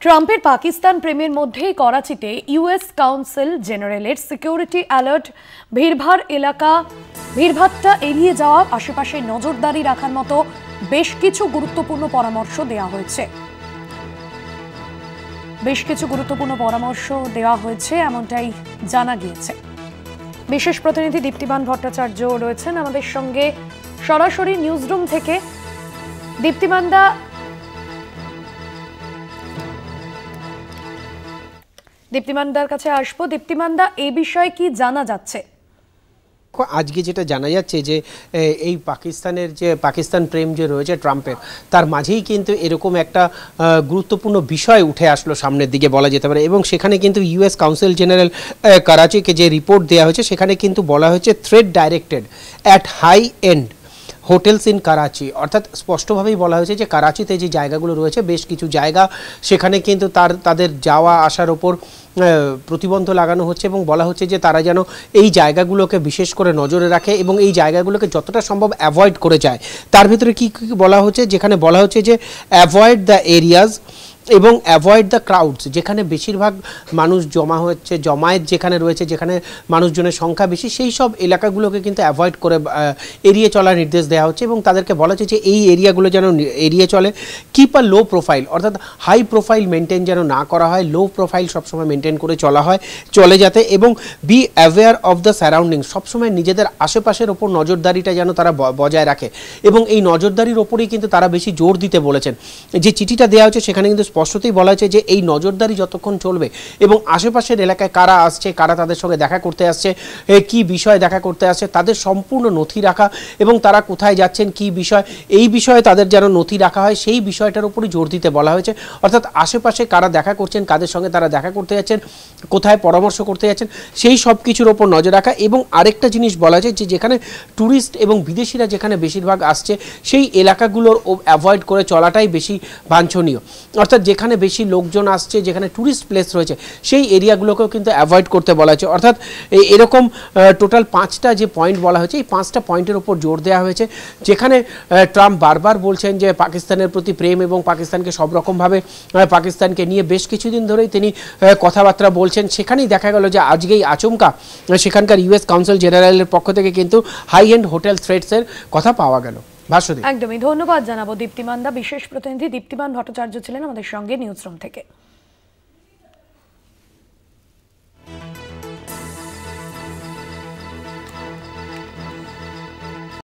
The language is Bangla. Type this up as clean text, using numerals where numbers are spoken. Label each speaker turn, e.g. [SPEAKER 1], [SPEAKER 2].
[SPEAKER 1] ট্রাম্পের পাকিস্তান প্রেমের মধ্যেই করাচিতে ইউএস কাউন্সিল জেনারেলের সিকিউরিটি অ্যালার্ট, ভিড়ভাট্টা এড়িয়ে যাওয়া, আশেপাশে নজরদারি রাখার মতো বেশ কিছু গুরুত্বপূর্ণ পরামর্শ দেওয়া হয়েছে এমনটাই জানা গিয়েছে। বিশেষ প্রতিনিধি দীপ্তিমান ভট্টাচার্য রয়েছেন আমাদের সঙ্গে সরাসরি নিউজরুম থেকে। দীপ্তিমানদার কাছে আসবো। দীপ্তিমানদা, এই বিষয়ে কি জানা যাচ্ছে?
[SPEAKER 2] আজকে যেটা জানা যাচ্ছে যে এই পাকিস্তান প্রেম যে রয়েছে ট্রাম্পের, তার মাঝেই কিন্তু এরকম একটা গুরুত্বপূর্ণ বিষয় উঠে আসলো সামনের দিকে বলা যেতে পারে। এবং সেখানে কিন্তু ইউএস কাউন্সিল জেনারেল করাচিকে যে রিপোর্ট দেওয়া হয়েছে সেখানে কিন্তু বলা হয়েছে threat directed at high end hotels in Karachi, অর্থাৎ স্পষ্টভাবেই বলা হয়েছে যে করাচিতে যে জায়গাগুলো রয়েছে বেশ কিছু জায়গা সেখানে কিন্তু তাদের যাওয়া আসার ওপর প্রতিবন্ধ লাগানো হচ্ছে এবং বলা হচ্ছে যে তারা যেন এই জায়গাগুলোকে বিশেষ করে নজরে রাখে এবং এই জায়গাগুলোকে যতটা সম্ভব অ্যাভয়েড করে যায়। তার ভিতরে কি বলা হচ্ছে, যেখানে বলা হচ্ছে যে অ্যাভয়েড দ্য এরিয়াজ এবং অ্যাভয়েড দ্য ক্রাউডস, যেখানে বেশিরভাগ মানুষ জমা হচ্ছে, জমায়েত যেখানে রয়েছে, যেখানে মানুষজনের সংখ্যা বেশি, সেই সব এলাকাগুলোকে কিন্তু অ্যাভয়েড করে এড়িয়ে চলার নির্দেশ দেওয়া হচ্ছে এবং তাদেরকে বলা হচ্ছে যে এই এরিয়াগুলো যেন এড়িয়ে চলে। কিপ আ লো প্রোফাইল, অর্থাৎ হাই প্রোফাইল মেনটেন যেন না করা হয়, লো প্রোফাইল সবসময় মেনটেন করে চলে যাতে, এবং be aware of the surrounding, সবসময় নিজেদের আশেপাশের ওপর নজরদারিটা যেন তারা বজায় রাখে। এবং এই নজরদারির ওপরেই কিন্তু তারা বেশি জোর দিতে বলেছেন। যে চিঠিটা দেওয়া হচ্ছে সেখানে কিন্তু স্পষ্টতই বলা হয়েছে যে এই নজরদারি যতক্ষণ চলবে এবং আশেপাশের এলাকায় কারা আসছে, কারা তাদের সঙ্গে দেখা করতে আসছে, কি বিষয়ে দেখা করতে আসছে, তাদের সম্পূর্ণ নথি রাখা এবং তারা কোথায় যাচ্ছেন, কি বিষয়, এই বিষয়ে তাদের যেন নথি রাখা হয়, সেই বিষয়টার উপরই জোর দিতে বলা হয়েছে। অর্থাৎ আশেপাশে কারা দেখা করছেন, কাদের সঙ্গে তারা দেখা করতে যাচ্ছেন, কোথায় পরামর্শ করতে যাচ্ছেন, সেই সব কিছুর ওপর নজর রাখা। এবং আরেকটা জিনিস বলা হয়েছে যে যেখানে ট্যুরিস্ট এবং বিদেশিরা যেখানে বেশিরভাগ আসছে সেই এলাকাগুলোর অ্যাভয়েড করে চলাটাই বেশি বাঞ্ছনীয়। অর্থাৎ যেখানে বেশি লোকজন আসছে, যেখানে ট্যুরিস্ট প্লেস রয়েছে, সেই এরিয়াগুলোকেও কিন্তু অ্যাভয়েড করতে বলা হয়েছে। অর্থাৎ এরকম টোটাল 5টা যে পয়েন্ট বলা হয়েছে, এই 5টা পয়েন্টের ওপর জোর দেওয়া হয়েছে। যেখানে ট্রাম্প বারবার বলছেন যে পাকিস্তানের প্রতি প্রেম এবং পাকিস্তানকে সব রকমভাবে পাকিস্তানকে নিয়ে বেশ কিছুদিন ধরেই তিনি কথাবার্তা বলছেন। সেখানেই দেখা গেল যে আজকেই আচমকা সেখানকার ইউএস কাউন্সিল জেনারেলের পক্ষ থেকে কিন্তু হাই এন্ড হোটেল থ্রেটসের কথা পাওয়া গেল।
[SPEAKER 1] একদমই ধন্যবাদ জানাবো দীপ্তিমানদা। বিশেষ প্রতিনিধি দীপ্তিমান ভট্টাচার্য ছিলেন আমাদের সঙ্গে নিউজরুম থেকে।